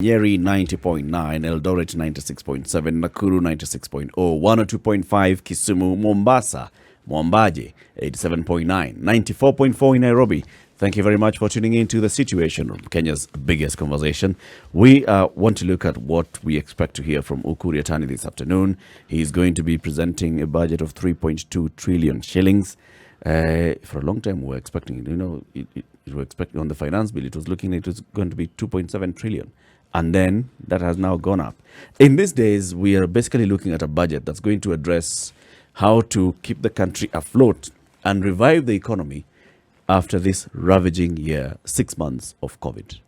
Nyeri 90.9, Eldoret 96.7, Nakuru 96.0, 102.5, Kisumu, Mombasa, Mwambaje 87.9, 94.4 in Nairobi. Thank you very much for tuning in to The Situation, Kenya's biggest conversation. We want to look at what we expect to hear from Ukur Yatani this afternoon. He's going to be presenting a budget of 3.2 trillion shillings. For a long time, we were expecting, we were expecting on the finance bill, it was looking like it was going to be 2.7 trillion. And then that has now gone up. In these days, we are basically looking at a budget that's going to address how to keep the country afloat and revive the economy after this ravaging year, 6 months of COVID.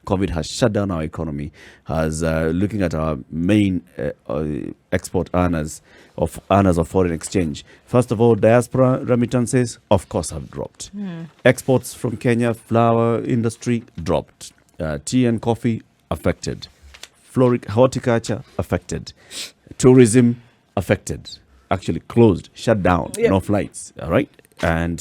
COVID has shut down our economy, has looking at our main export earners of foreign exchange. First of all, diaspora remittances, of course, have dropped. Exports from Kenya, flour industry dropped. Tea and coffee affected. Horticulture affected. Tourism affected. Actually closed, shut down, no flights. All right. And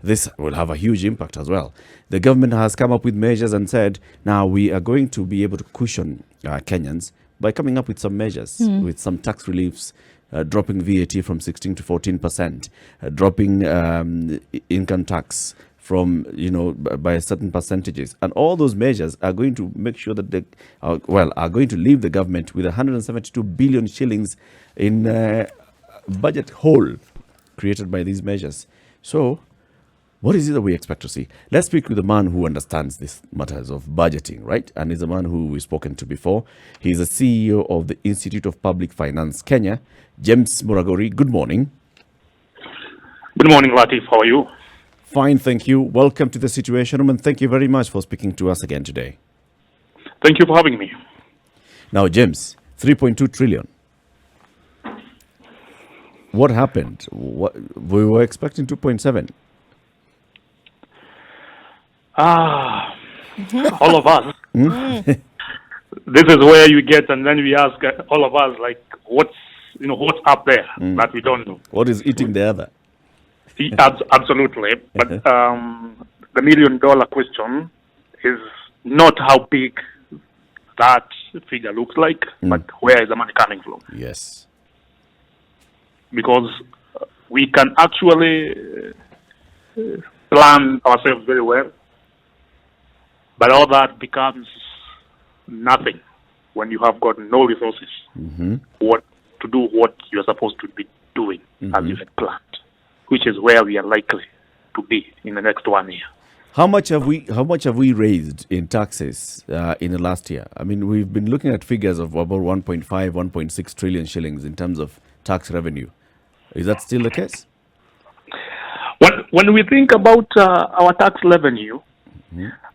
this will have a huge impact as well. The government has come up with measures and said, now we are going to be able to cushion Kenyans by coming up with some measures, with some tax reliefs, dropping VAT from 16 to 14%, dropping income tax from, by certain percentages. And all those measures are going to make sure that they are going to leave the government with 172 billion shillings in budget hole created by these measures. So what is it that we expect to see? Let's speak with a man who understands these matters of budgeting, right? And he's a man who we've spoken to before. He's the CEO of the Institute of Public Finance Kenya, James Muraguri. Good morning. Good morning, Latif. How are you? Fine, thank you. Welcome to The Situation, and thank you very much for speaking to us again today. Thank you for having me. Now, James, 3.2 trillion. What happened? We were expecting 2.7. All of us. This is where you get, and then we ask all of us, like, what's up there that we don't know. What is eating the other? Absolutely. But the million-dollar question is not how big that figure looks like, but where is the money coming from? Yes. Because we can actually plan ourselves very well, but all that becomes nothing when you have got no resources what to do what you're supposed to be doing as you had planned, which is where we are likely to be in the next 1 year. How much have we raised in taxes in the last year? I mean, we've been looking at figures of about 1.5, 1.6 trillion shillings in terms of tax revenue. Is that still the case? When we think about our tax revenue,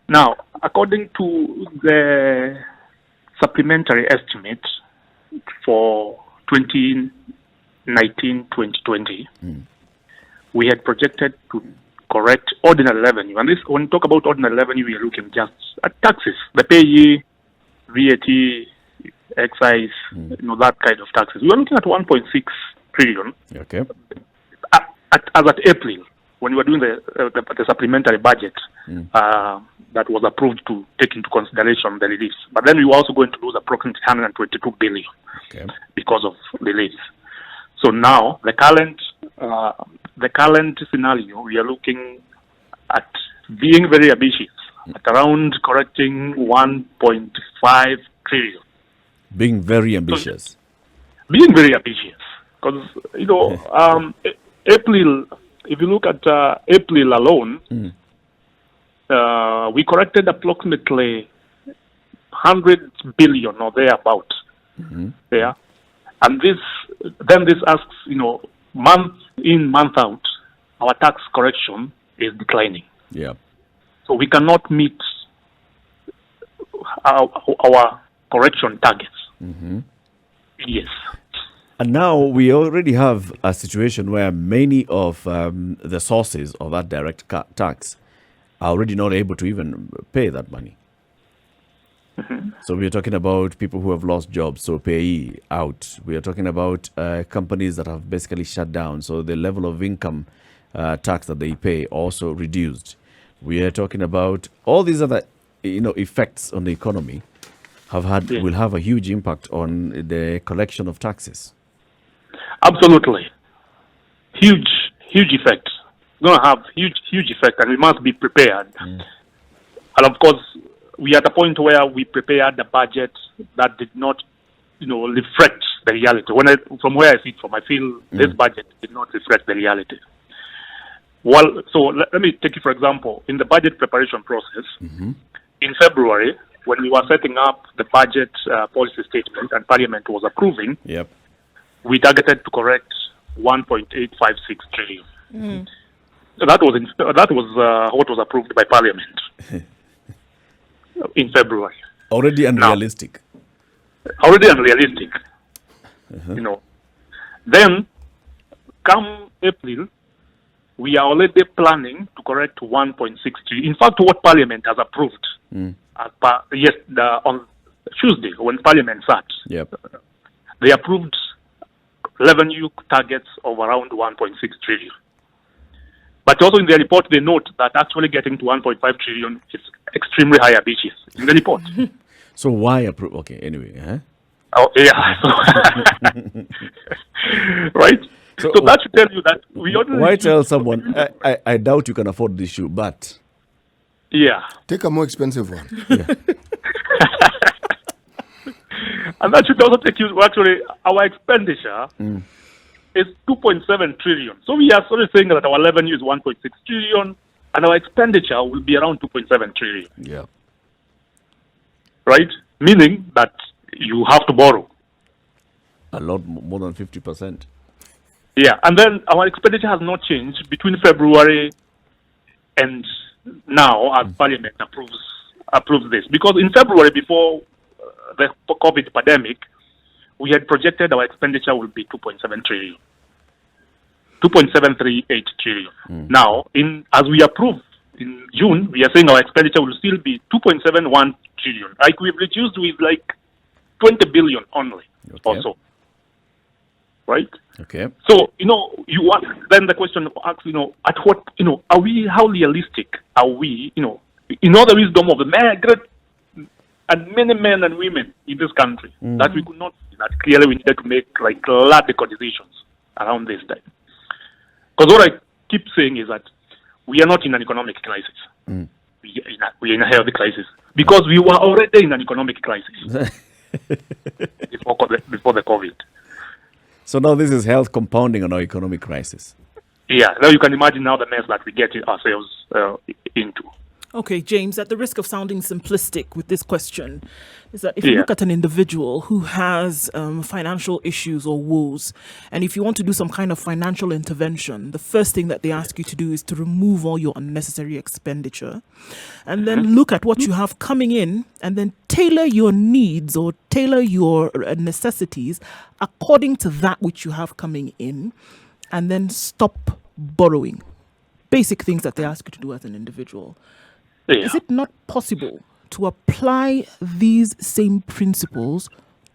now, according to the supplementary estimate for 2019-2020, we had projected to correct ordinary revenue. And this, when we talk about ordinary revenue, we are looking just at taxes, the payee, VAT, excise, that kind of taxes. We are looking at 1.6 trillion. Okay. As at April, when we were doing the supplementary budget that was approved to take into consideration the reliefs. But then we were also going to lose approximately 122 billion because of reliefs. So now, the current scenario, we are looking at being very ambitious, at around correcting 1.5 trillion. Being very ambitious. Being very ambitious. Because, April, if you look at April alone, we corrected approximately 100 billion or thereabout. Yeah. And this asks, month in, month out, our tax correction is declining. Yeah. So we cannot meet our correction targets. Yes. And now we already have a situation where many of the sources of that direct tax are already not able to even pay that money. So we are talking about people who have lost jobs, so payee out. We are talking about companies that have basically shut down, so the level of income tax that they pay also reduced. We are talking about all these other effects on the economy will have a huge impact on the collection of taxes. Absolutely. Huge effect. Going to have huge effect, and we must be prepared. And of course, we are at a point where we prepared the budget that did not, reflect the reality. From where I see it from, I feel this budget did not reflect the reality. Well, so let me take you for example. In the budget preparation process, in February, when we were setting up the budget policy statement and Parliament was approving, we targeted to correct 1.856 trillion. That was what was approved by Parliament in February. Already unrealistic. Then, come April, we are already planning to correct 1.6 trillion. In fact, what Parliament has approved on Tuesday when Parliament sat, they approved revenue targets of around 1.6 trillion. But also in the report, they note that actually getting to 1.5 trillion is extremely high ambitious in the report. So why approve? Okay, anyway. Oh, yeah. Right? So that should tell you that we already... Why tell someone, I doubt you can afford this shoe, but... Yeah. Take a more expensive one. And that should also take you to actually our expenditure is 2.7 trillion. So we are sort of saying that our revenue is 1.6 trillion and our expenditure will be around 2.7 trillion. Yeah. Right? Meaning that you have to borrow. A lot more than 50%. Yeah. And then our expenditure has not changed between February and now as Parliament approves this. Because in February, before the COVID pandemic, we had projected our expenditure will be 2.7 trillion. 2.738 trillion. Now, as we approve in June, we are saying our expenditure will still be 2.71 trillion. Like we've reduced with like 20 billion only or so. Right? Okay. So, then the question asks, at what, are we, how realistic are we, in all the wisdom of the great and many men and women in this country that we could not see that clearly we needed to make like radical decisions around this time. Because what I keep saying is that we are not in an economic crisis. We are in a health crisis because we were already in an economic crisis before the COVID. So now this is health compounding on our economic crisis. Yeah, now you can imagine now the mess that we get ourselves into. Okay, James, at the risk of sounding simplistic with this question, is that if you look at an individual who has financial issues or woes, and if you want to do some kind of financial intervention, the first thing that they ask you to do is to remove all your unnecessary expenditure, and then look at what you have coming in, and then tailor your needs or tailor your necessities according to that which you have coming in, and then stop borrowing. Basic things that they ask you to do as an individual. Yeah. Is it not possible to apply these same principles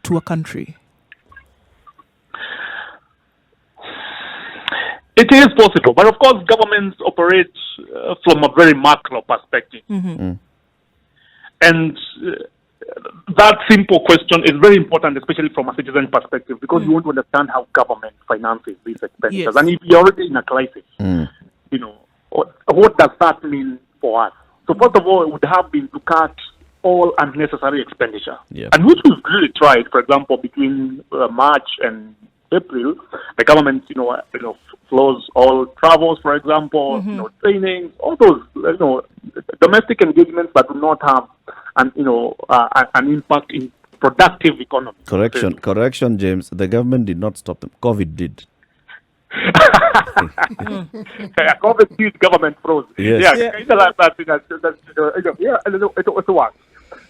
to a country? It is possible, but of course governments operate from a very macro perspective. And that simple question is very important, especially from a citizen perspective, because you want to understand how government finances these expenditures. Yes. And if you're already in a crisis, what does that mean for us? So first of all, it would have been to cut all unnecessary expenditure. Yep. And which we've really tried, for example, between March and April, the government, flows all travels, for example, trainings, all those, domestic engagements that do not have an impact in productive economy. Correction, James. The government did not stop them. COVID did. COVID did, government froze. Yes. It works.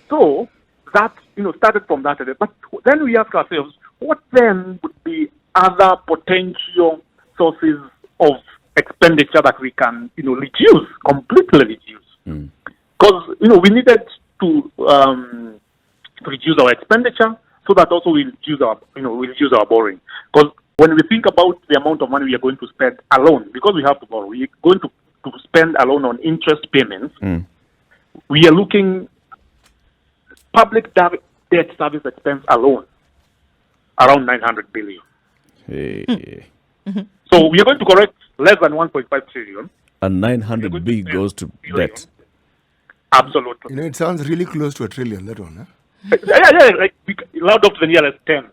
So that started from that. But then we ask ourselves, what then would be other potential sources of expenditure that we can completely reduce? Because we needed to reduce our expenditure so that also we reduce our borrowing. Because when we think about the amount of money we are going to spend alone, because we have to borrow, we are going to spend alone on interest payments. We are looking public debt service expense alone, around 900 billion. Hey. So we are going to correct less than 1.5 trillion. And 900 B goes to debt. Absolutely. It sounds really close to a trillion, that one, huh? Yeah, like out of the nearest 10,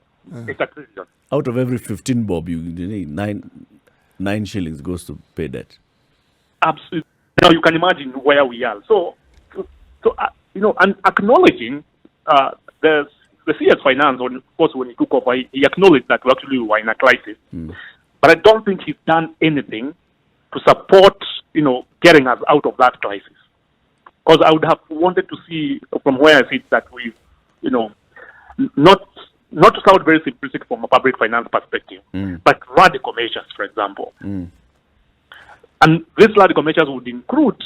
it's a trillion. Out of every 15 bob, you need 9 shillings goes to pay debt. Absolutely. Now you can imagine where we are. So and acknowledging the CS Finance, of course, when he took over, he acknowledged that we actually were in a crisis. But I don't think he's done anything to support, getting us out of that crisis. Because I would have wanted to see from where I sit that we've, not to sound very simplistic from a public finance perspective, but radical measures, for example. And these radical measures would include,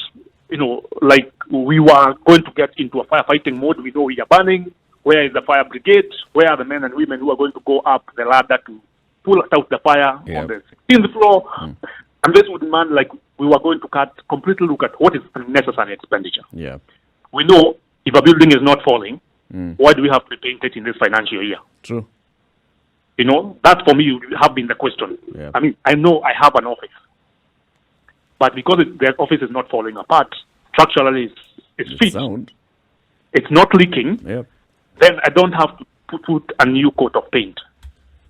like we were going to get into a firefighting mode. We know we are burning. Where is the fire brigade? Where are the men and women who are going to go up the ladder to pull out the fire on the 16th floor? And this would demand, like, we were going to completely look at what is unnecessary expenditure. Yeah. We know if a building is not falling, why do we have to paint it in this financial year? True. That for me would have been the question. Yeah. I mean, I know I have an office, but because the office is not falling apart, structurally it's fit, sound. It's not leaking, then I don't have to put a new coat of paint.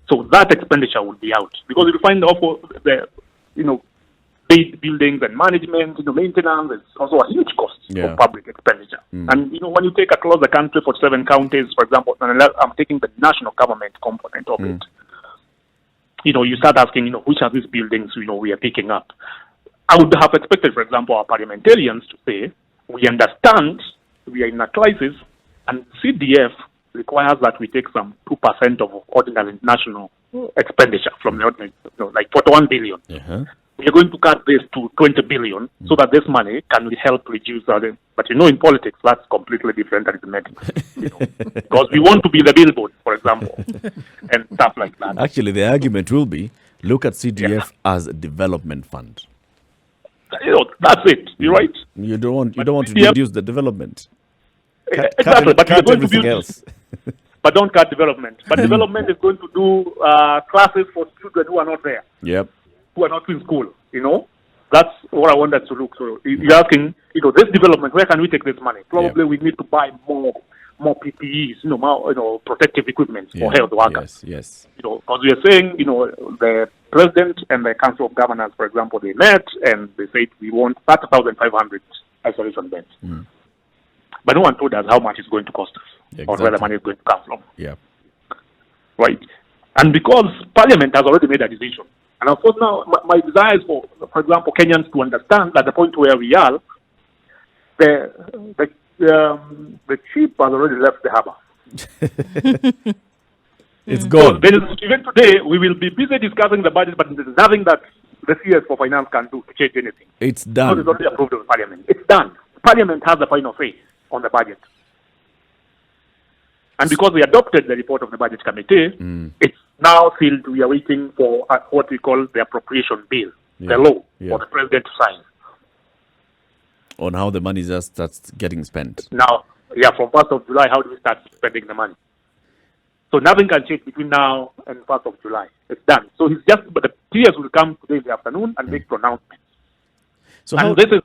So that expenditure would be out. Because if you find the paid buildings and management, maintenance is also a huge cost of public expenditure. And, when you take across the country for 7 counties, for example, and I'm taking the national government component of it, you start asking, which are these buildings, we are picking up. I would have expected, for example, our parliamentarians to say, we understand we are in a crisis, and CDF requires that we take some 2% of ordinary national expenditure from the ordinary, like 41 billion. We are going to cut this to 20 billion so that this money can help reduce our... But in politics, that's completely different arithmetic. Because we want to be the billboard, for example, and stuff like that. Actually, the argument will be, look at CDF as a development fund. That's it. You're right. You don't want to reduce the development. Exactly, but we're going to build else. But don't cut development. But development is going to do classes for children who are not there. Yep. Who are not in school. That's what I wanted to look. So you're asking, this development, where can we take this money? Probably we need to buy more PPEs, more protective equipment for health workers. Yes. Because we are saying, the president and the council of governors, for example, they met and they said we want 30,500 isolation beds. But no one told us how much it's going to cost us or where the money is going to come from. Yeah. Right. And because Parliament has already made a decision, and of course now my desire is for example, Kenyans to understand that the point where we are, the ship has already left the harbor. It's gone. So even today, we will be busy discussing the budget, but there's nothing that the CS for Finance can do to change anything. It's done. So it's already approved of Parliament. It's done. Parliament has the final say on the budget. And because we adopted the report of the Budget Committee, it's now sealed. We are waiting for what we call the appropriation bill, the law for the president to sign. On how the money just starts getting spent. Now, from 1st of July, how do we start spending the money? So nothing can change between now and 1st of July. It's done. So but the PS will come today in the afternoon and make pronouncements. So and this is...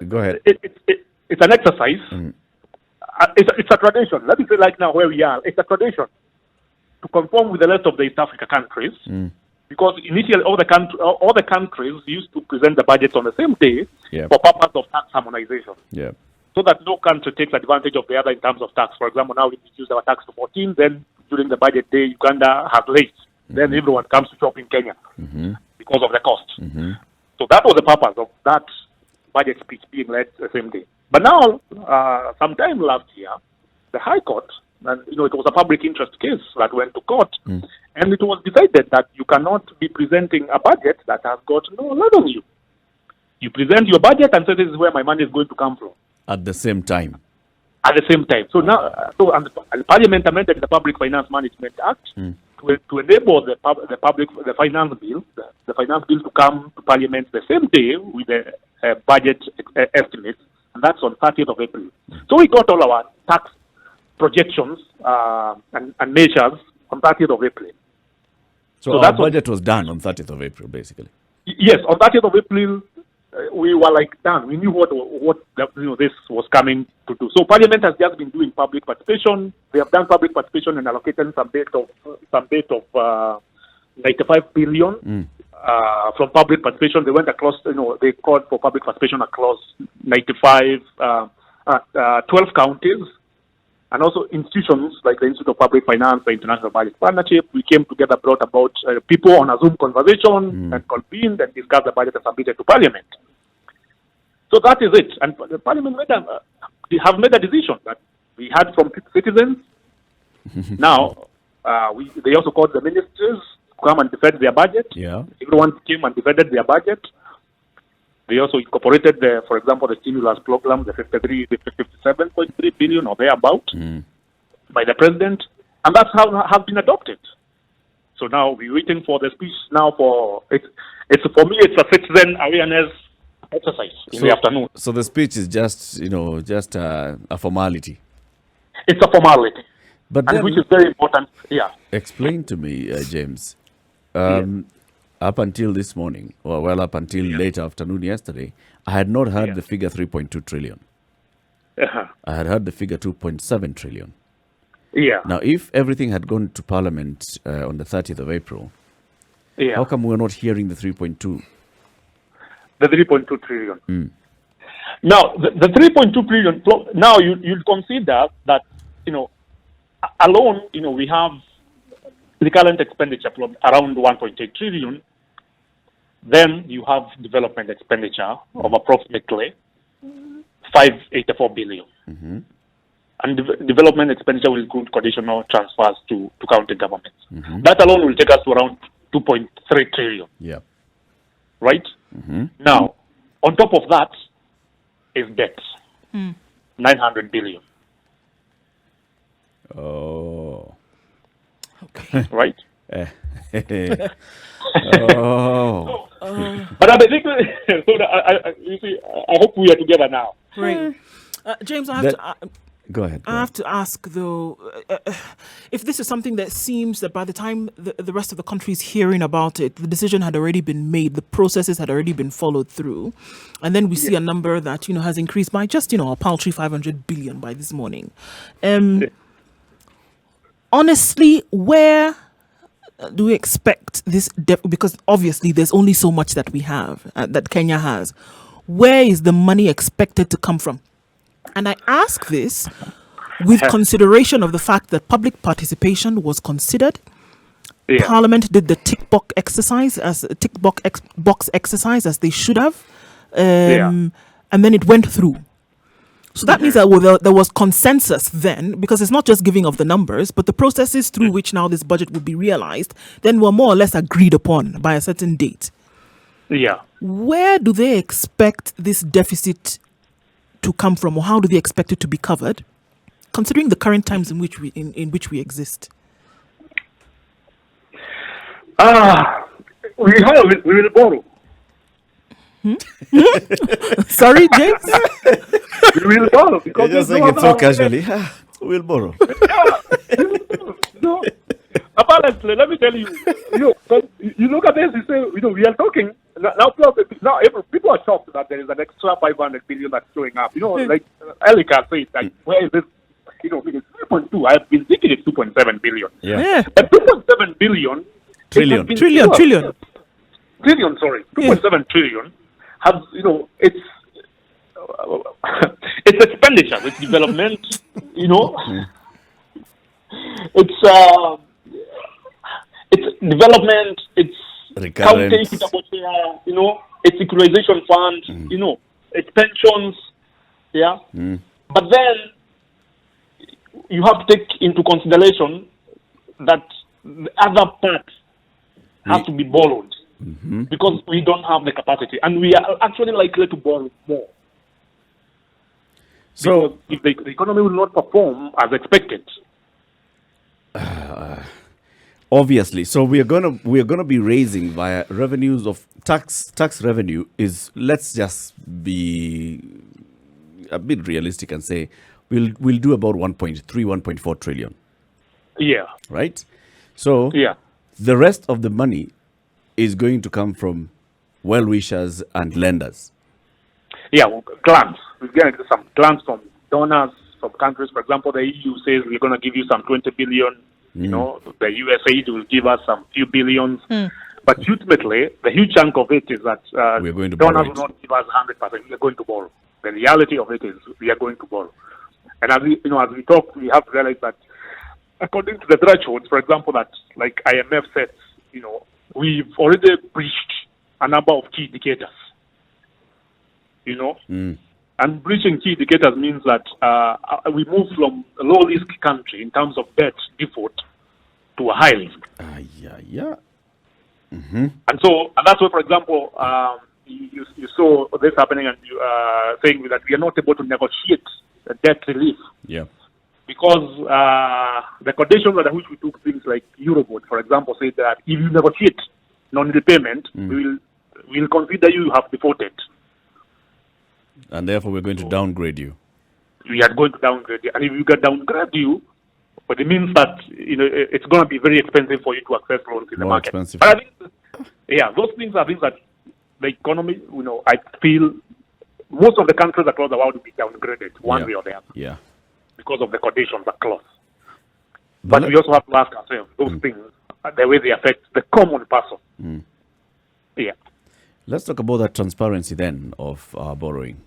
Go ahead. It's an exercise. It's a tradition. Let me say like now where we are. It's a tradition to conform with the rest of the East Africa countries. Because initially all the countries used to present the budgets on the same day for purpose of tax harmonization. Yeah. So that no country takes advantage of the other in terms of tax. For example, now we reduce our tax to 14, then during the budget day, Uganda has late. Then everyone comes to shop in Kenya because of the cost. So that was the purpose of that budget speech being led the same day. But now, sometime last year, the High Court, and it was a public interest case that went to court, and it was decided that you cannot be presenting a budget that has got no revenue. You present your budget and say this is where my money is going to come from. At the same time. At the same time. So now, and Parliament amended the Public Finance Management Act to enable the finance bill, the finance bill to come to Parliament the same day with the budget estimates, and that's on 30th of April. So we got all our tax projections and measures on 30th of April. So our budget was done on 30th of April, basically. Yes, on 30th of April, we were like done. We knew what this was coming to do. So Parliament has just been doing public participation. They have done public participation and allocated some bit of 95 billion from public participation. They went across. They called for public participation across 12 counties. And also institutions like the Institute of Public Finance, the International Budget Partnership, we came together, brought about people on a Zoom conversation and convened and discussed the budget and submitted to Parliament. So that is it. And the Parliament have made a decision that we had from citizens. Now, they also called the ministers to come and defend their budget. Yeah. Everyone came and defended their budget. They also incorporated, for example, the stimulus program, the 57.3 billion or thereabout by the president, and that's how have been adopted. So now we're waiting for the speech. Now for me, it's a citizen awareness exercise in the afternoon. So the speech is just a formality. It's a formality, but and which is very important. Yeah. Explain to me, James. Up until this morning, or up until late afternoon yesterday, I had not heard the figure 3.2 trillion. I had heard the figure 2.7 trillion. Yeah. Now, if everything had gone to Parliament on the 30th of April, how come we're not hearing the 3.2? The 3.2 trillion. Now, the 3.2 trillion, now you'll consider that, alone, we have the current expenditure around 1.8 trillion. Then you have development expenditure of approximately 584 billion. And development expenditure will include conditional transfers to county governments. That alone will take us to around 2.3 trillion. Yeah. Right? Now, on top of that is debt. 900 billion. Oh. Okay. Right? But I think, you see, I hope we are together now. Right. James, I have to... Go ahead. I have to ask, though, if this is something that seems that by the time the rest of the country is hearing about it, the decision had already been made, the processes had already been followed through, and then we see a number that, has increased by just, a paltry 500 billion by this morning. Honestly, where do we expect this? Because obviously there's only so much that we have, that Kenya has. Where is the money expected to come from? And I ask this with consideration of the fact that public participation was considered. Parliament did the tick box exercise as they should have, and then it went through. So that means that there was consensus then, because it's not just giving of the numbers, but the processes through which now this budget will be realized, then were more or less agreed upon by a certain date. Yeah. Where do they expect this deficit to come from, or how do they expect it to be covered, considering the current times in which we exist? We will borrow. Sorry, James? We will borrow. Because you're just saying it so casually. We'll borrow. No. Apparently, let me tell you, you look at this, you say, we are talking, now people are shocked that there is an extra 500 billion that's showing up. Like Elika said, like, where is this? It's 3.2. I've been thinking it's 2.7 billion. Yeah. But 2.7 billion. Trillion. 2.7 trillion has, it's expenditure, it's development, it's development, it's county equitable share, it's equalization fund, it's pensions, But then you have to take into consideration that the other part has to be borrowed because we don't have the capacity, and we are actually likely to borrow more. So if the economy will not perform as expected. Obviously, so we are gonna be raising via revenues of tax revenue is, let's just be a bit realistic and say we'll do about 1.3, 1.4 trillion, Yeah. right? So Yeah. the rest of the money is going to come from well-wishers and lenders. Yeah, well, grants. We're going to get some grants from donors, from countries. For example, the EU says we're going to give you some 20 billion. You know, the USA will give us some few billions. But ultimately, the huge chunk of it is that We're going to borrow donors it. will not give us 100%. We are going to borrow. The reality of it is we are going to borrow. And as we talk, we have to realize that according to the thresholds, for example, that like IMF sets, we've already breached a number of key indicators. And breaching key indicators means that we move from a low-risk country in terms of debt default to a high risk. Yeah. And that's why, for example, you saw this happening, and you saying that we are not able to negotiate the debt relief. Yeah. Because the conditions under which we took things like Eurobond, for example, say that if you negotiate non-repayment, we'll consider you have defaulted. And therefore, we're going to downgrade you. We are going to downgrade you. And if you get downgrade you, but it means that it's going to be very expensive for you to access loans in the More market. expensive. But I think, those things are things that the economy, I feel most of the countries across the world will be downgraded one way or the other. Yeah. Because of the conditions are close. But we also have to ask ourselves those things, the way they affect the common person. Yeah. Let's talk about that transparency then of borrowing.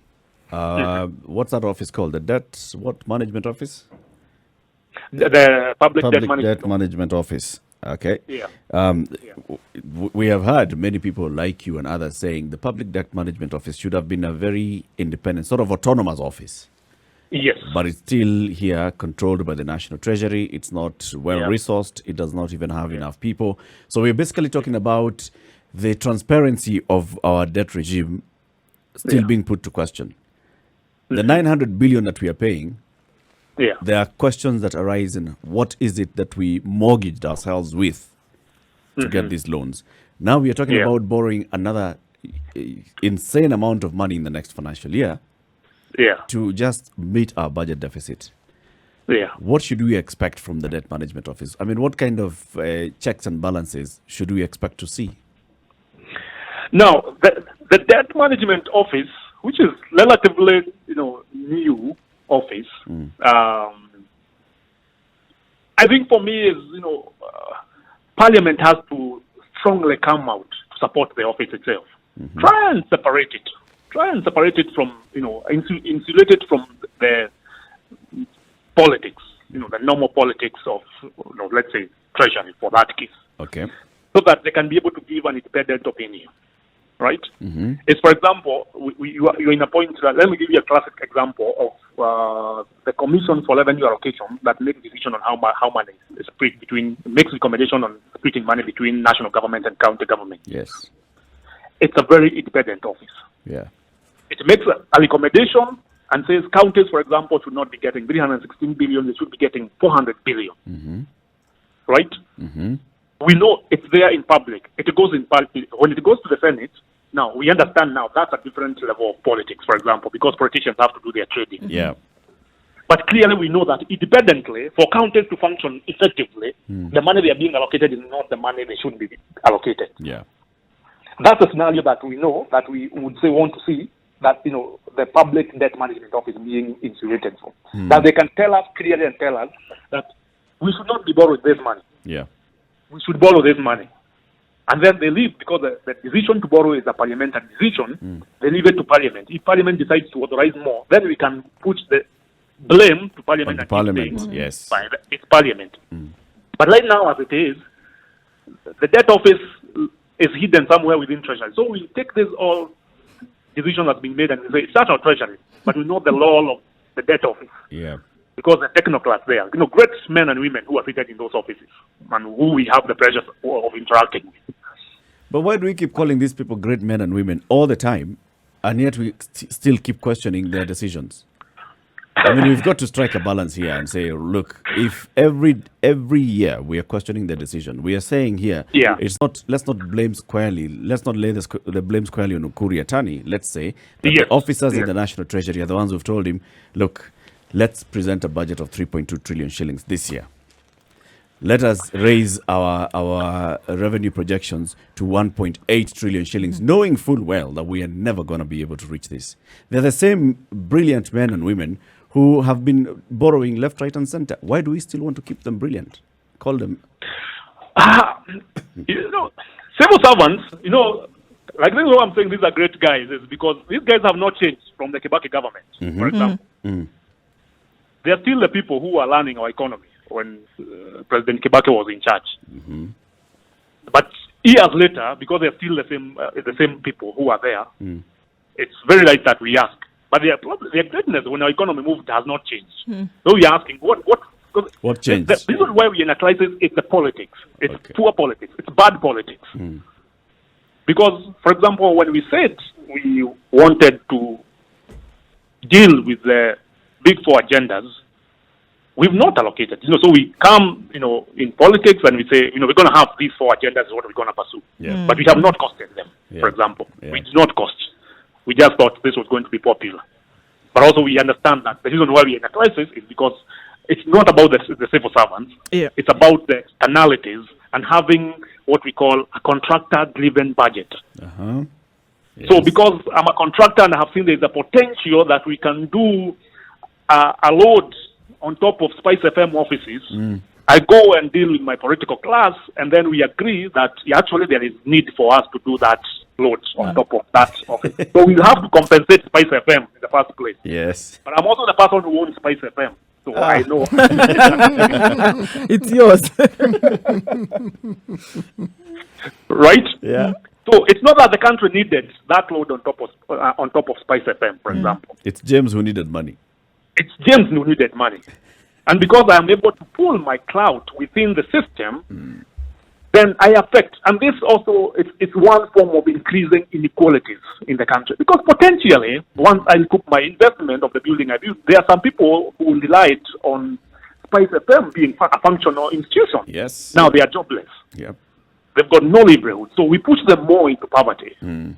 What's that office called? The debt management office? The public debt management office. Okay. Yeah. We have heard many people like you and others saying the public debt management office should have been a very independent, sort of autonomous office. Yes. But it's still here, controlled by the National Treasury. It's not well-resourced. It does not even have enough people. So we're basically talking about the transparency of our debt regime still being put to question. The 900 billion that we are paying, there are questions that arise in what is it that we mortgaged ourselves with to get these loans. Now we are talking about borrowing another insane amount of money in the next financial year to just meet our budget deficit. What should we expect from the debt management office? I mean, what kind of checks and balances should we expect to see? Now, the debt management office, which is relatively, new office, I think for me is, Parliament has to strongly come out to support the office itself. Try and separate it. From, insulate it from the politics, the normal politics of, let's say, Treasury for that case. Okay. So that they can be able to give an independent opinion, right? It's, for example, you're in a point that, let me give you a classic example of the Commission for Revenue Allocation that makes decision on how money is split makes recommendation on splitting money between national government and county government. Yes. It's a very independent office. Yeah. It makes a recommendation and says counties, for example, should not be getting 316 billion, they should be getting 400 billion. Right? We know it's there in public. When it goes to the Senate, now we understand now that's a different level of politics, for example, because politicians have to do their trading. Yeah. But clearly we know that independently, for counties to function effectively, the money they are being allocated is not the money they should be allocated. Yeah. That's a scenario that we know that we would want to see that the public debt management office being insulated from. That they can tell us clearly and tell us that we should not be borrowing this money. Yeah. We should borrow this money. And then they leave, because the decision to borrow is a parliamentary decision. They leave it to Parliament. If Parliament decides to authorize more, then we can put the blame to Parliament. On Parliament, yes. It's Parliament. But right now, as it is, the debt office is hidden somewhere within Treasury. So we take this all decision that's been made and we say, it's not our Treasury, but we know the law of the debt office. Yeah. Because the technocrats there, great men and women who are seated in those offices and who we have the pleasure of interacting with. But why do we keep calling these people great men and women all the time, and yet we still keep questioning their decisions? I mean, we've got to strike a balance here and say, look, if every year we are questioning their decision, we are saying here, it's not. Let's not blame squarely. Let's not lay the blame squarely on Ukuri Atani. Let's say that the officers in the National Treasury are the ones who've told him, look, let's present a budget of 3.2 trillion shillings this year. Let us raise our revenue projections to 1.8 trillion shillings, knowing full well that we are never going to be able to reach this. They're the same brilliant men and women who have been borrowing left, right, and center. Why do we still want to keep them brilliant? Call them. Civil servants, like this is what I'm saying, these are great guys, is because these guys have not changed from the Kibaki government, for example. They are still the people who are running our economy when President Kibaki was in charge. But years later, because they're still the same people who are there, it's very right that we ask. But their greatness when our economy moved has not changed. So we are asking, what changed? This is why we're in a crisis. It's the politics. It's poor politics. It's bad politics. Because, for example, when we said we wanted to deal with the big four agendas, we've not allocated. So we come, in politics and we say, we're going to have these four agendas is what we're going to pursue. Yeah. But we have not costed them, for example. Yeah. We did not cost. We just thought this was going to be popular. But also we understand that the reason why we're in a crisis is because it's not about the civil servants. Yeah. It's about the externalities and having what we call a contractor-driven budget. Yes. So because I'm a contractor and I have seen there's a potential that we can do a load on top of Spice FM offices, I go and deal with my political class, and then we agree that actually there is need for us to do that load on top of that office. So we have to compensate Spice FM in the first place. Yes. But I'm also the person who owns Spice FM. So I know. It's yours. Right? Yeah. So it's not that the country needed that load on top of Spice FM, for example. It's James who needed money. It's James who needed money. And because I am able to pull my clout within the system, then I affect. And this also, it's one form of increasing inequalities in the country. Because potentially, once I recoup my investment of the building I built, there are some people who relied on Spice FM being a functional institution. Yes. Now they are jobless. Yep. They've got no livelihood. So we push them more into poverty. And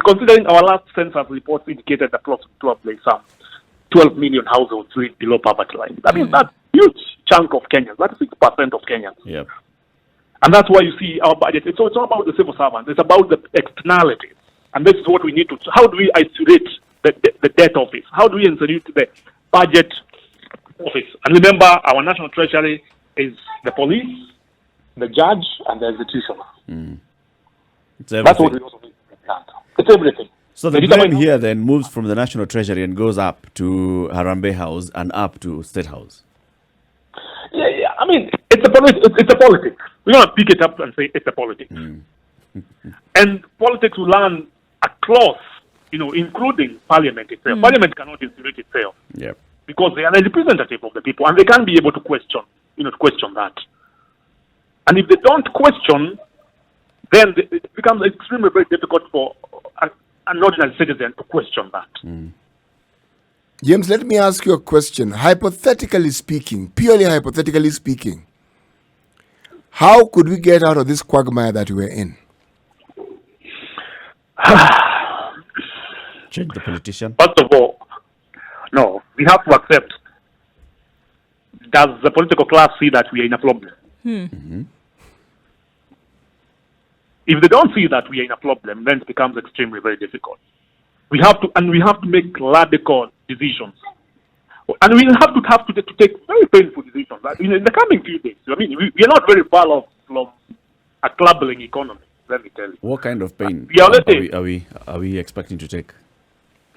considering our last census reports indicated that probably some 12 million households live below poverty line. I mean, that's a huge chunk of Kenyans. That's 6% of Kenyans. Yep. And that's why you see our budget. So it's not about the civil servants. It's about the externalities. And this is what we need to. How do we isolate the debt office? How do we isolate the budget office? And remember, our national treasury is the police, the judge, and the executioner. That's what we also need to understand. It's everything. So the blame here then moves from the National Treasury and goes up to Harambee House and up to State House. Yeah. I mean, it's a politics. We're going to pick it up and say it's a politics. And politics will run across, including Parliament itself. Parliament cannot insulate itself. Yep. Because they are the representative of the people and they can't be able to question that. And if they don't question, then it becomes extremely very difficult for an ordinary citizen to question that. James, let me ask you a question. Hypothetically speaking, purely hypothetically speaking, how could we get out of this quagmire that we're in? Change the politician? First of all, no, we have to accept. Does the political class see that we are in a problem? If they don't see that we are in a problem, then it becomes extremely very difficult. We have to make radical decisions, and we have to take very painful decisions. In the coming few days, I mean, we are not very far off from a troubling economy. Let me tell you. What kind of pain are we expecting to take?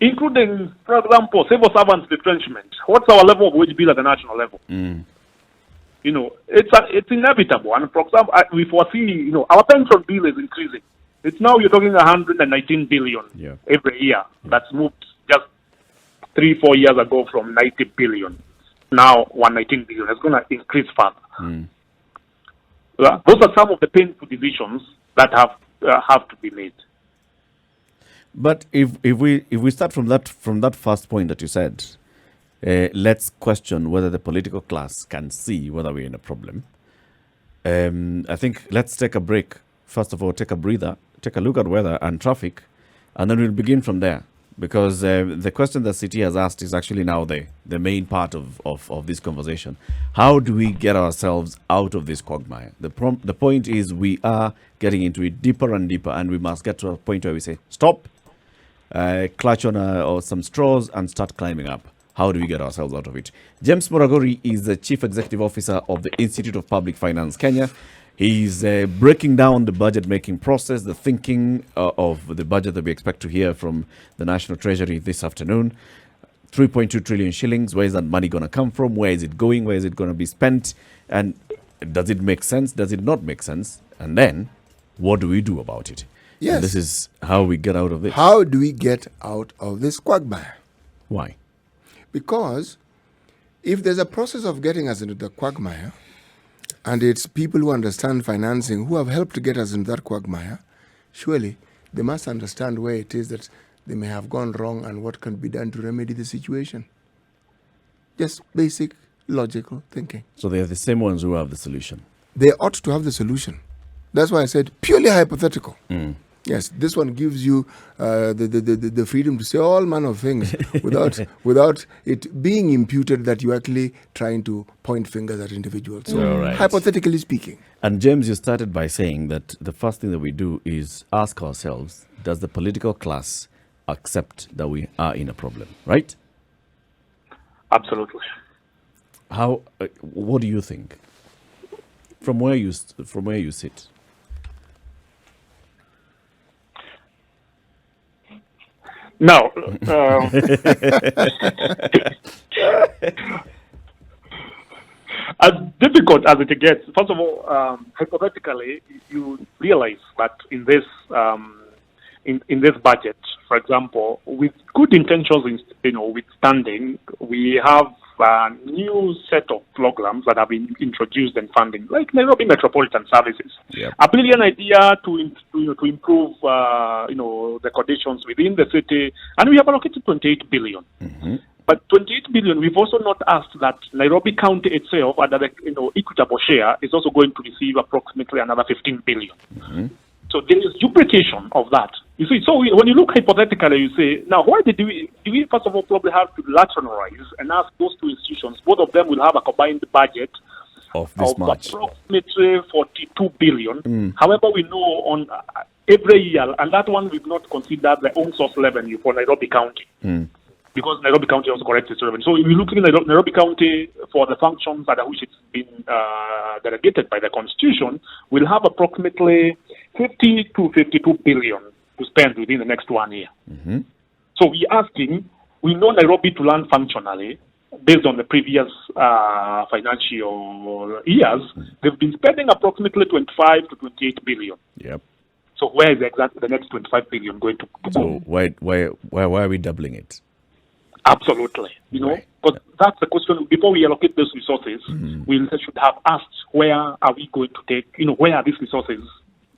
Including, for example, civil servants retrenchment. What's our level of wage bill at the national level? It's inevitable. And for example, we foresee, our pension bill is increasing. It's now you're talking 119 billion every year. That's moved just 3-4 years ago from 90 billion. Now 119 billion. It's going to increase further. Those are some of the painful decisions that have to be made. But if we start from that first point that you said, let's question whether the political class can see whether we're in a problem. I think let's take a break. First of all, take a breather, take a look at weather and traffic, and then we'll begin from there. Because the question that City has asked is actually now the main part of this conversation. How do we get ourselves out of this quagmire? The point is we are getting into it deeper and deeper, and we must get to a point where we say, stop, clutch on or some straws and start climbing up. How do we get ourselves out of it? James Muraguri is the Chief Executive Officer of the Institute of Public Finance Kenya. He's breaking down the budget-making process, the thinking of the budget that we expect to hear from the National Treasury this afternoon. 3.2 trillion shillings, where is that money going to come from? Where is it going? Where is it going to be spent? And does it make sense? Does it not make sense? And then, what do we do about it? Yes. And this is how we get out of this. How do we get out of this quagmire? Why? Because if there's a process of getting us into the quagmire, and it's people who understand financing who have helped to get us into that quagmire, surely they must understand where it is that they may have gone wrong and what can be done to remedy the situation. Just basic logical thinking. So they're the same ones who have the solution. They ought to have the solution. That's why I said purely hypothetical. Yes, this one gives you the freedom to say all manner of things without it being imputed that you're actually trying to point fingers at individuals. So, Right. hypothetically speaking. And James, you started by saying that the first thing that we do is ask ourselves, does the political class accept that we are in a problem, right? Absolutely. How? What do you think? From where you sit? Now, as difficult as it gets, first of all, hypothetically, you realize that in this budget, for example, with good intentions, withstanding, we have a new set of programs that have been introduced and funding, like Nairobi Metropolitan Services. Yep. A brilliant idea to improve, the conditions within the city, and we have allocated 28 billion. But 28 billion, we've also not asked that Nairobi County itself, under the equitable share, is also going to receive approximately another 15 billion. So there is duplication of that. You see, so when you look hypothetically, you say, now why do we first of all probably have to rationalize and ask those two institutions, both of them will have a combined budget Of this much. approximately 42 billion. However, we know on every year, and that one we've not considered the own source revenue for Nairobi County. Because Nairobi County also collects its revenue. So if you look at Nairobi County for the functions under which it's been delegated by the Constitution, we'll have approximately 50 to 52 billion to spend within the next 1 year. So we're asking, we know Nairobi to run functionally, based on the previous financial years, they've been spending approximately 25 to 28 billion. Yep. So where is exactly the next 25 billion going to go? So why are we doubling it? Absolutely. Right. Because that's the question. Before we allocate those resources, we should have asked, where are we going to take, where are these resources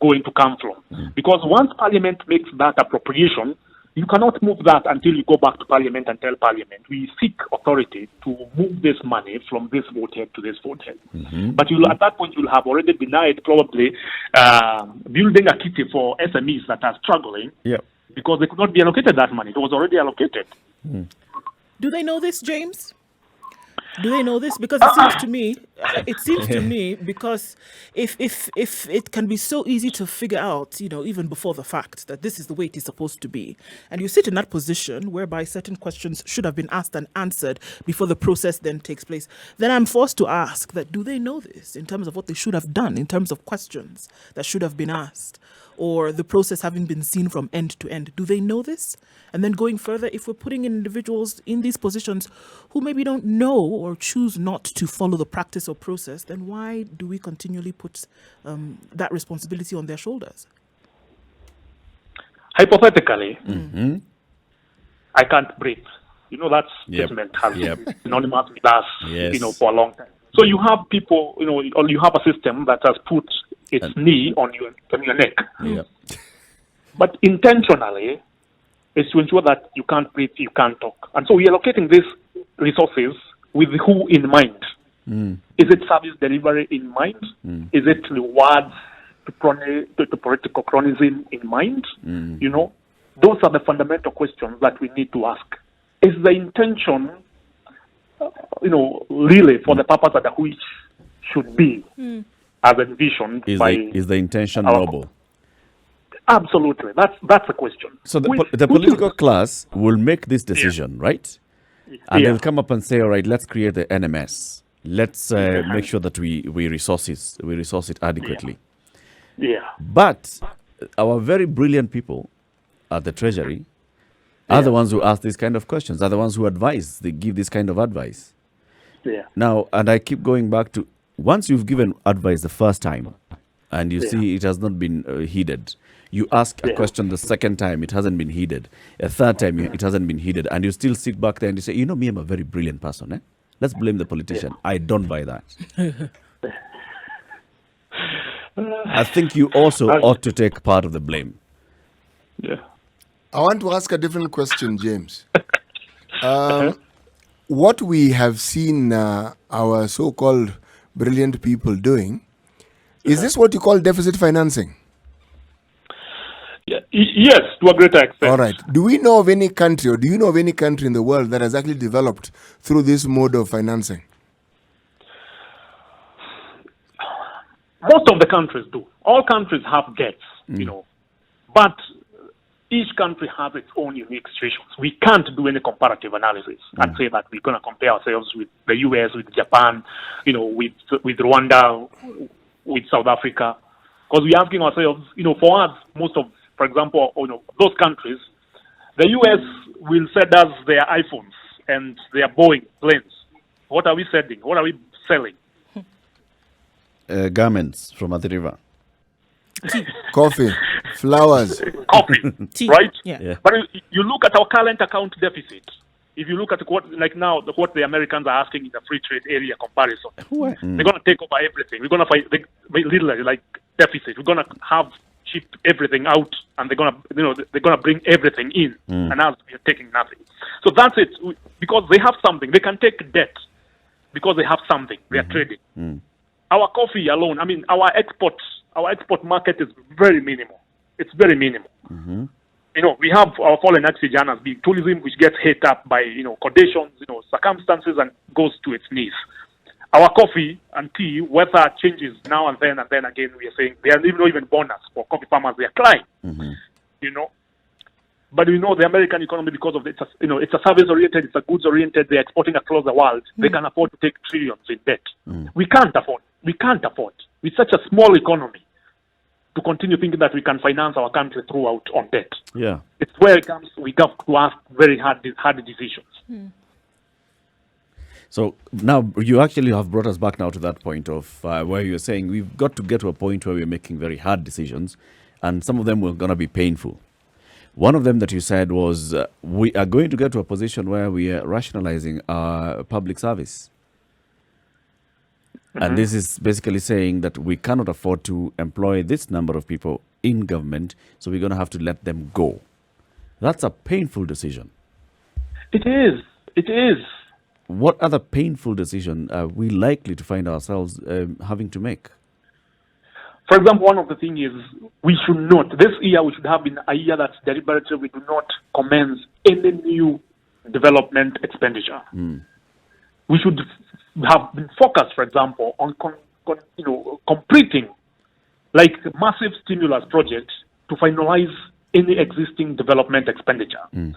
going to come from? Because once Parliament makes that appropriation, you cannot move that until you go back to Parliament and tell Parliament, we seek authority to move this money from this vote head to this vote head. But at that point, you'll have already denied probably building a kitty for SMEs that are struggling because they could not be allocated that money. It was already allocated. Do they know this, James? Do they know this? Because it seems to me, because if it can be so easy to figure out, even before the fact, that this is the way it is supposed to be, and you sit in that position whereby certain questions should have been asked and answered before the process then takes place, then I'm forced to ask that, do they know this in terms of what they should have done, in terms of questions that should have been asked, or the process having been seen from end to end? Do they know this? And then going further, if we're putting individuals in these positions who maybe don't know or choose not to follow the practice or process, then why do we continually put that responsibility on their shoulders? Hypothetically, I can't breathe. That statement has been synonymous with us, for a long time. So you have people, or you have a system that has put its knee on your neck. But intentionally, is to ensure that you can't breathe, you can't talk. And so we are allocating these resources with who in mind? Is it service delivery in mind? Is it rewards to political cronyism in mind? Those are the fundamental questions that we need to ask. Is the intention, really for the purpose at which should be as envisioned is the intention noble? Absolutely. That's the question. So the political class will make this decision, right? And they'll come up and say, all right, let's create the NMS. Let's make sure that we resource it adequately. Yeah. But our very brilliant people at the Treasury are the ones who ask these kind of questions, are the ones who advise, they give this kind of advice. Yeah. Now, and I keep going back to, once you've given advice the first time and you see it has not been heeded, you ask a question the second time, it hasn't been heeded. A third time, it hasn't been heeded. And you still sit back there and you say, me, I'm a very brilliant person. Eh? Let's blame the politician. I don't buy that. I think you also ought to take part of the blame. Yeah. I want to ask a different question, James. What we have seen our so-called brilliant people doing, is this what you call deficit financing? Yes, to a greater extent. All right. Do we know of any country, or do you know of any country in the world that has actually developed through this mode of financing? Most of the countries do. All countries have debts, but each country has its own unique situations. We can't do any comparative analysis and say that we're going to compare ourselves with the US, with Japan, with Rwanda, with South Africa, because we're asking ourselves, for us, for example, those countries, the US will send us their iPhones and their Boeing planes. What are we sending? What are we selling? Garments from Athi River. Coffee, flowers. Coffee, right? Yeah. But you look at our current account deficit. If you look at what the Americans are asking in the free trade area comparison, they're going to take over everything. We're going to find literally like deficit. We're going to have ship everything out, and they're going to bring everything in, and us we are taking nothing. So that's it. Because they have something, they can take debt because they have something. They are trading. Our coffee alone, our export market is very minimal. It's very minimal. We have our foreign exchange earners being tourism, which gets hit up by conditions, circumstances, and goes to its knees. Our coffee and tea, weather changes now and then again. We are saying there are not even bonus for coffee farmers. They are crying, But the American economy, because of it's a service oriented, it's a goods oriented. They're exporting across the world. They can afford to take trillions in debt. We can't afford. With such a small economy to continue thinking that we can finance our country throughout on debt. Yeah, it's where it comes. We have to ask very hard decisions. So now you actually have brought us back now to that point of where you're saying we've got to get to a point where we're making very hard decisions, and some of them are going to be painful. One of them that you said was we are going to get to a position where we are rationalizing our public service. And this is basically saying that we cannot afford to employ this number of people in government, so we're going to have to let them go. That's a painful decision. It is. What other painful decision are we likely to find ourselves having to make? For example, one of the things is this year we should have been a year that's deliberately we do not commence any new development expenditure. We should have been focused, for example, on completing like massive stimulus projects to finalize any existing development expenditure.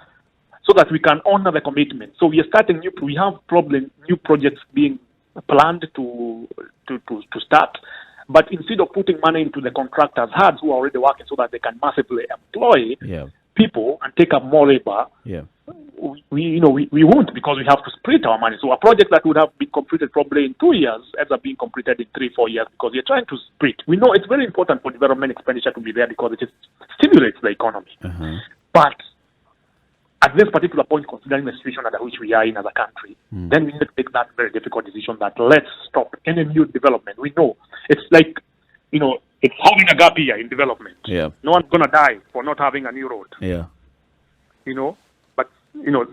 So that we can honor the commitment. So we are starting we have new projects being planned to start, but instead of putting money into the contractors' hands who are already working so that they can massively employ people and take up more labor, we won't, because we have to split our money. So a project that would have been completed probably in 2 years ends up being completed in 3-4 years because we're trying to split. We know it's very important for development expenditure to be there because it stimulates the economy. But at this particular point, considering the situation under which we are in as a country, then we need to take that very difficult decision that let's stop any new development. We know it's like, it's having a gap year in development. No one's going to die for not having a new road. But,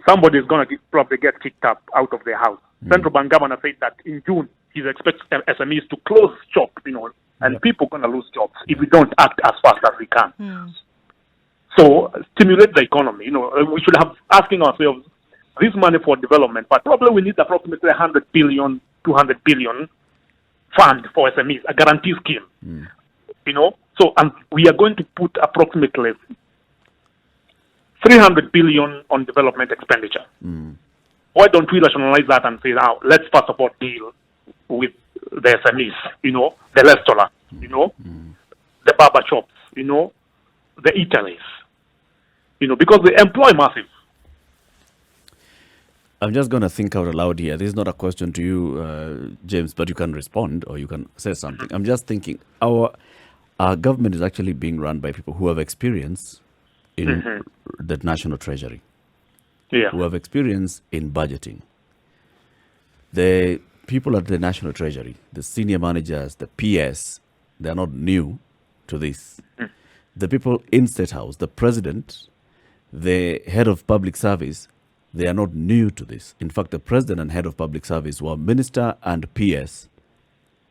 somebody is going to probably get kicked out of their house. Central Bank governor said that in June, he expects SMEs to close shop, and people are going to lose jobs if we don't act as fast as we can. So stimulate the economy. We should have asking ourselves this money for development, but probably we need approximately 100 billion, 200 billion fund for SMEs, a guarantee scheme. So and we are going to put approximately 300 billion on development expenditure. Why don't we rationalize that and say, now let's first of all deal with the SMEs, the restaurants, the barber shops, the eateries, because they employ massive. I'm just going to think out loud here. This is not a question to you, James, but you can respond or you can say something. I'm just thinking our government is actually being run by people who have experience in the national treasury, who have experience in budgeting. The people at the national treasury, the senior managers, the PS, they are not new to this. The people in State House, the president, the head of public service, they are not new to this. In fact, the president and head of public service were minister and PS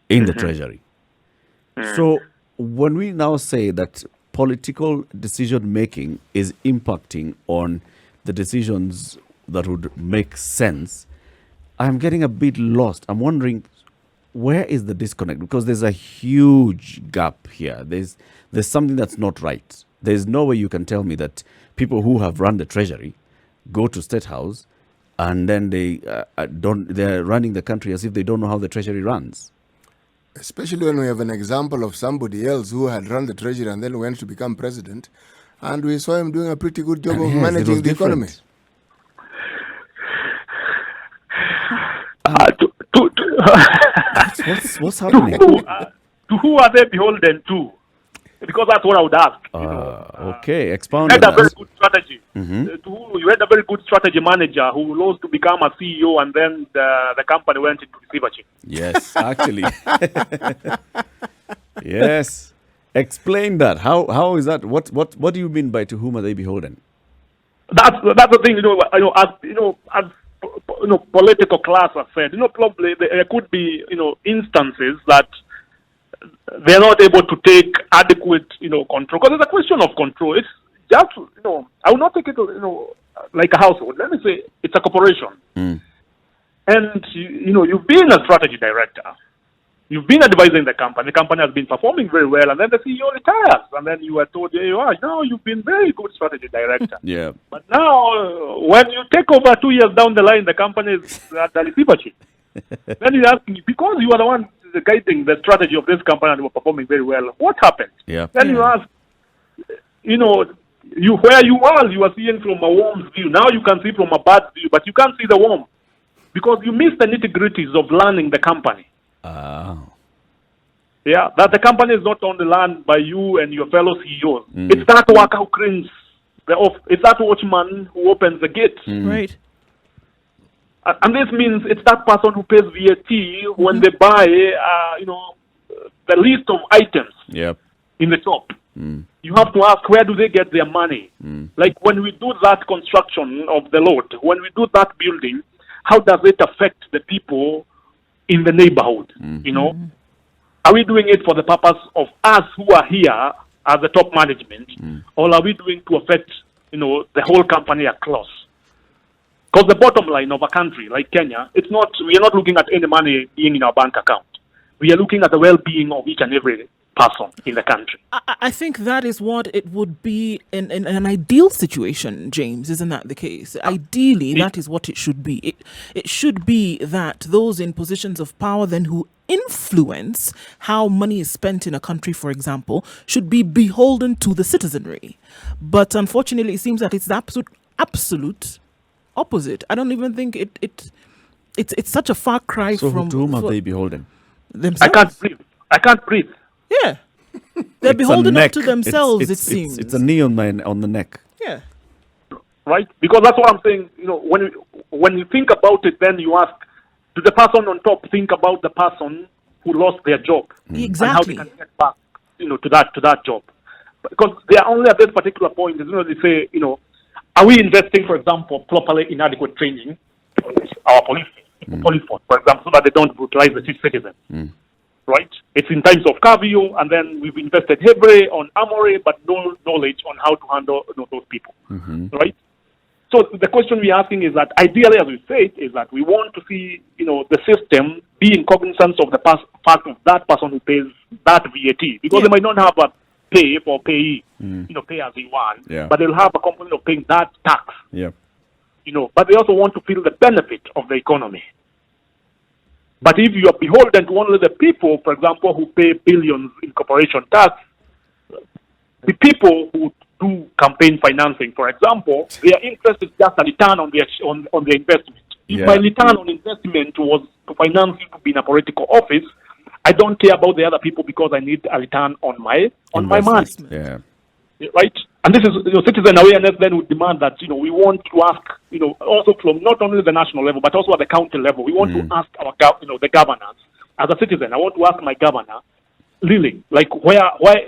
in the treasury. So when we now say that political decision making is impacting on the decisions that would make sense, I'm getting a bit lost. I'm wondering, where is the disconnect? Because there's a huge gap here. There's something that's not right. There's no way you can tell me that people who have run the treasury go to State House and then they're running the country as if they don't know how the treasury runs. Especially when we have an example of somebody else who had run the treasury and then went to become president, and we saw him doing a pretty good job of managing the economy. What's happening? To who are they beholden to? Because that's what I would ask. Okay, expound You had on a very that. good strategy. You had a very good strategy manager who rose to become a CEO, and then the company went into receivership. Yes, actually. Yes. Explain that. How is that? What do you mean by to whom are they beholden? That's the thing. As political class has said. Probably there could be instances that they're not able to take adequate control, because it's a question of control. It's just I will not take it like a household. Let me say it's a corporation, and you've been a strategy director. You've been advising the company. The company has been performing very well, and then the CEO retires, and then you are told, "Here you are. Now you've been very good strategy director." Yeah. But now, when you take over 2 years down the line, the company is at the receivership. Then you're asking, because you are the one guiding the strategy of this company and you were performing very well, what happened? Yeah. Then you ask, where you are seeing from a warm view. Now you can see from a bad view, but you can't see the warm, because you miss the nitty-gritties of learning the company. Yeah, that the company is not only run by you and your fellow CEOs. It's that worker who cleans it's that watchman who opens the gate. Right. And this means it's that person who pays VAT when they buy, the list of items in the shop. You have to ask, where do they get their money? Like when we do that construction of the road, when we do that building, how does it affect the people in the neighborhood? Are we doing it for the purpose of us who are here as the top management, or are we doing to affect, the whole company across? Because the bottom line of a country like Kenya, we are not looking at any money being in our bank account. We are looking at the well-being of each and every person in the country. I think that is what it would be in an ideal situation, James. Isn't that the case? Ideally, that is what it should be. It should be that those in positions of power then who influence how money is spent in a country, for example, should be beholden to the citizenry. But unfortunately, it seems that it's the absolute opposite. I don't even think it's such a far cry So from... to whom are they beholden? Themselves. I can't breathe. Yeah. They're It's beholden a up neck. to themselves, it seems. It's a knee on the neck. Yeah. Right? Because that's what I'm saying. When you think about it, then you ask, do the person on top think about the person who lost their job? Exactly. And how they can get back, to that job? Because they are only at this particular point, they say, are we investing, for example, properly in adequate training our police force, for example, so that they don't brutalize the citizen? Right? It's in times of curfew, and then we've invested heavily on armory, but no knowledge on how to handle those people, right? So the question we're asking is that, ideally, as we said, is that we want to see, the system being cognizant of the fact of that person who pays that VAT, because they might not have a pay for payee, pay as you want, but they'll have a component of paying that tax. Yeah. But they also want to feel the benefit of the economy. But if you are beholden to only the people, for example, who pay billions in corporation tax, the people who do campaign financing, for example, their interest is just a return on their investment. If my return on investment was to finance you to be in a political office, I don't care about the other people because I need a return on my money. Yeah. Right? And this is, citizen awareness then would demand that, we want to ask, also from not only the national level, but also at the county level, we want to ask our, the governors. As a citizen, I want to ask my governor, really, like why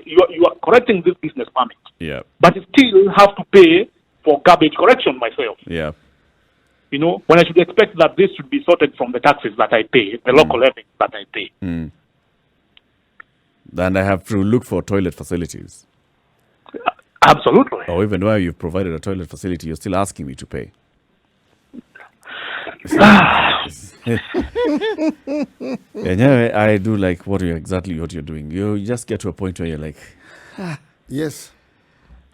you are correcting this business permit, but you still have to pay for garbage collection myself. Yeah. When I should expect that this should be sorted from the taxes that I pay, the local levy that I pay. Then I have to look for toilet facilities. Absolutely. Or even where you've provided a toilet facility, you're still asking me to pay. Yeah, I do like what you're doing. You just get to a point where you're like, yes,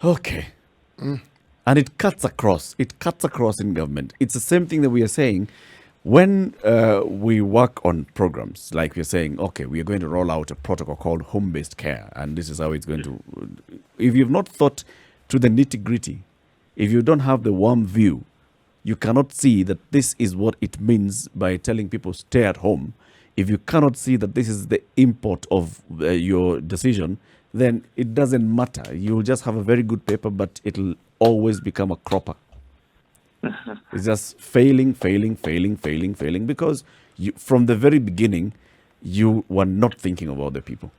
okay. And it cuts across. It cuts across in government. It's the same thing that we are saying when we work on programs. Like we're saying, okay, we are going to roll out a protocol called home-based care, and this is how it's going to. If you've not thought to the nitty-gritty, if you don't have the warm view, you cannot see that this is what it means by telling people stay at home. If you cannot see that this is the import of your decision, then it doesn't matter. You'll just have a very good paper, but it'll always become a cropper. It's just failing, because from the very beginning, you were not thinking about the people.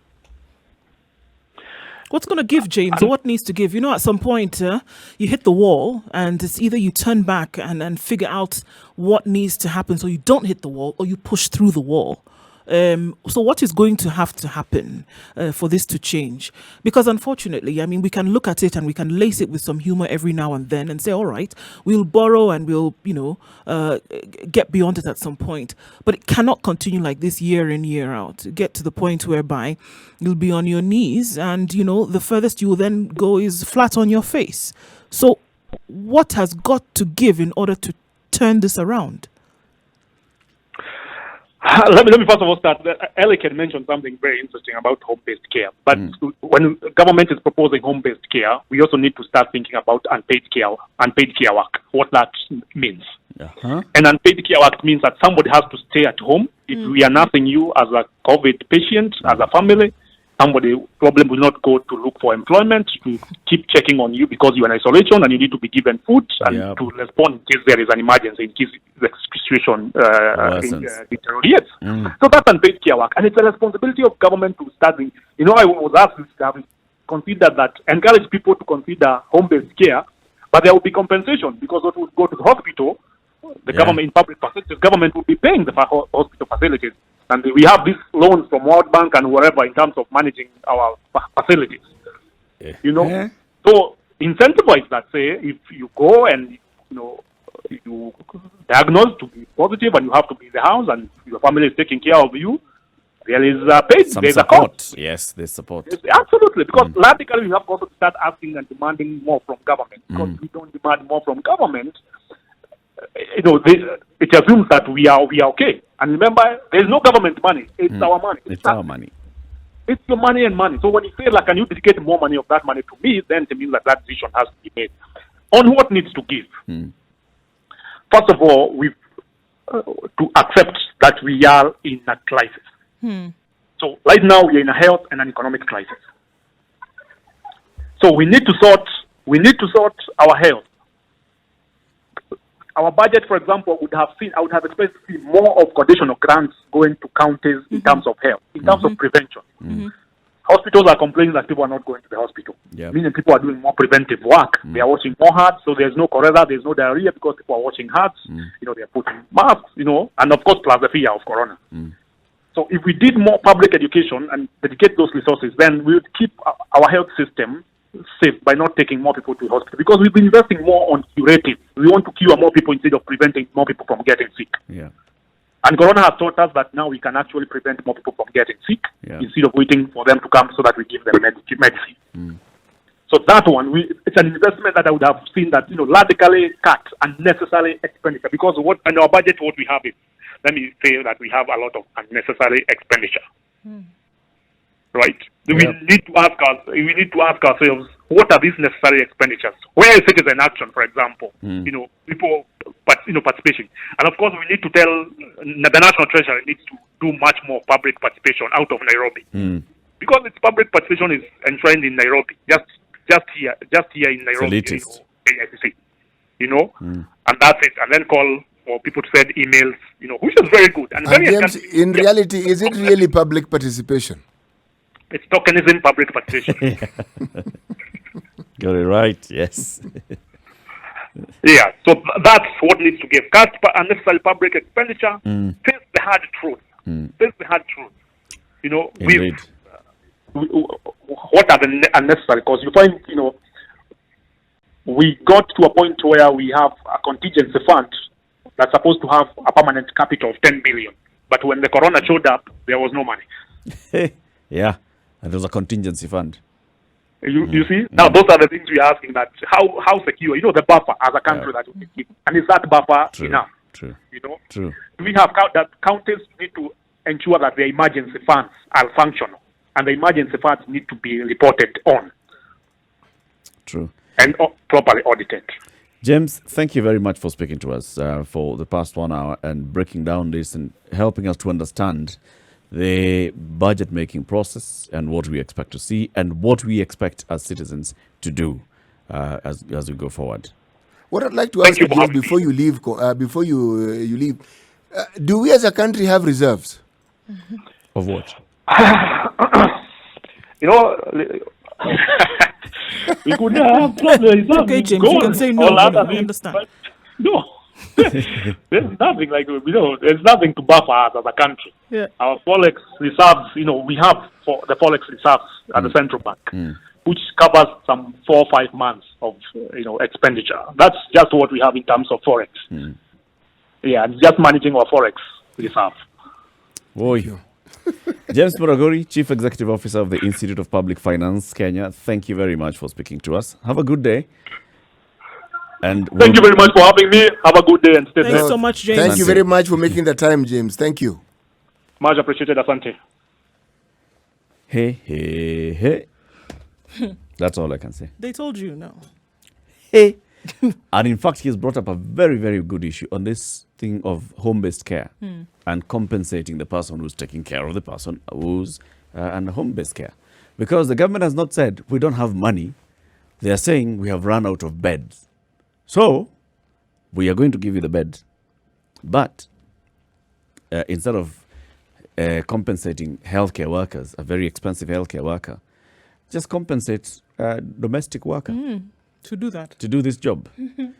What's going to give, James? What needs to give? At some point, you hit the wall, and it's either you turn back and figure out what needs to happen so you don't hit the wall, or you push through the wall. So what is going to have to happen for this to change? Because unfortunately, we can look at it and we can lace it with some humor every now and then and say, all right, we'll borrow and we'll, get beyond it at some point. But it cannot continue like this year in, year out. Get to the point whereby you'll be on your knees and, the furthest you will then go is flat on your face. So what has got to give in order to turn this around? Let me first of all start. Alec had mentioned something very interesting about home-based care. But when the government is proposing home-based care, we also need to start thinking about unpaid care work, what that means. And unpaid care work means that somebody has to stay at home. If we are nursing you as a COVID patient, as a family, somebody probably will not go to look for employment, to keep checking on you because you're in isolation and you need to be given food and to respond in case there is an emergency, in case the situation deteriorates. So that's unpaid care work. And it's a responsibility of government to start. I was asked to have considered that, encourage people to consider home-based care, but there will be compensation because those who go to the hospital, the government, in public facilities, government will be paying the hospital facilities. And we have these loans from World Bank and whatever in terms of managing our facilities. So incentivize that, say, if you go and, you diagnose to be positive and you have to be in the house and your family is taking care of you, there is there's support. A cost. Yes, there's support. Yes, absolutely, because radically we have also to start asking and demanding more from government. Because we don't demand more from government, it assumes that we are okay. And remember, there's no government money. It's our money. It's our money. It's your money and money. So when you say, can you dedicate more money of that money to me, then it means that decision has to be made. On what needs to give? First of all, we've to accept that we are in a crisis. So right now we are in a health and an economic crisis. So we need to sort our health. Our budget, for example, I would have expected to see more of conditional grants going to counties in terms of health, in terms of prevention. Hospitals are complaining that people are not going to the hospital, meaning people are doing more preventive work. They are washing more hearts, so there's no cholera, there's no diarrhea because people are washing hearts. They are putting masks, and of course plus the fear of corona. So if we did more public education and dedicate those resources, then we would keep our health system safe by not taking more people to the hospital, because we've been investing more on curative. We want to cure more people instead of preventing more people from getting sick. Yeah. And Corona has taught us that now we can actually prevent more people from getting sick instead of waiting for them to come so that we give them medicine. So that one, it's an investment that I would have seen that, radically cut unnecessary expenditure, because in our budget, what we have is, let me say that we have a lot of unnecessary expenditure. Right? We need to ask ourselves, what are these necessary expenditures? Where is citizen action, for example? People, participation. And of course, we need to tell the National Treasury needs to do much more public participation out of Nairobi, because its public participation is enshrined in Nairobi, just here in Nairobi. And that's it. And then call for people to send emails, which is very good. And very James, in reality, is it really public participation? It's tokenism, public participation. Got it right, yes. Yeah, so that's what needs to give. Cut unnecessary public expenditure, face the hard truth. Face the hard truth. What are the unnecessary? Because you find, we got to a point where we have a contingency fund that's supposed to have a permanent capital of 10 billion. But when the corona showed up, there was no money. Yeah, and there was a contingency fund. You see? Now, those are the things we're asking, that how secure, the buffer as a country that we keep. And is that buffer enough? True. Do we have that counties need to ensure that the emergency funds are functional, and the emergency funds need to be reported on. True. And properly audited. James, thank you very much for speaking to us for the past 1 hour and breaking down this and helping us to understand the budget-making process and what we expect to see and what we expect as citizens to do as we go forward. What I'd like to ask you, James, before you leave, do we as a country have reserves? Of what? We could have reserves. Okay, James, you can say no. I understand. No. There's nothing there's nothing to buffer us as a country. Yeah. Our forex reserves, we have the forex reserves at the central bank, which covers some 4 or 5 months of expenditure. That's just what we have in terms of forex. Yeah, and just managing our forex reserve. Boy. James Muraguri, Chief Executive Officer of the Institute of Public Finance, Kenya. Thank you very much for speaking to us. Have a good day. And thank you very much for having me. Have a good day and stay safe. Thanks so much, James. Thank you very much for making the time, James. Thank you. Much appreciated, Asante. Hey. That's all I can say. They told you no. Hey. And in fact, he has brought up a very, very good issue on this thing of home-based care and compensating the person who's taking care of the person who's under home-based care. Because the government has not said, we don't have money. They are saying we have run out of beds. So, we are going to give you the bed. But instead of compensating healthcare workers, a very expensive healthcare worker, just compensate a domestic worker. To do that. To do this job.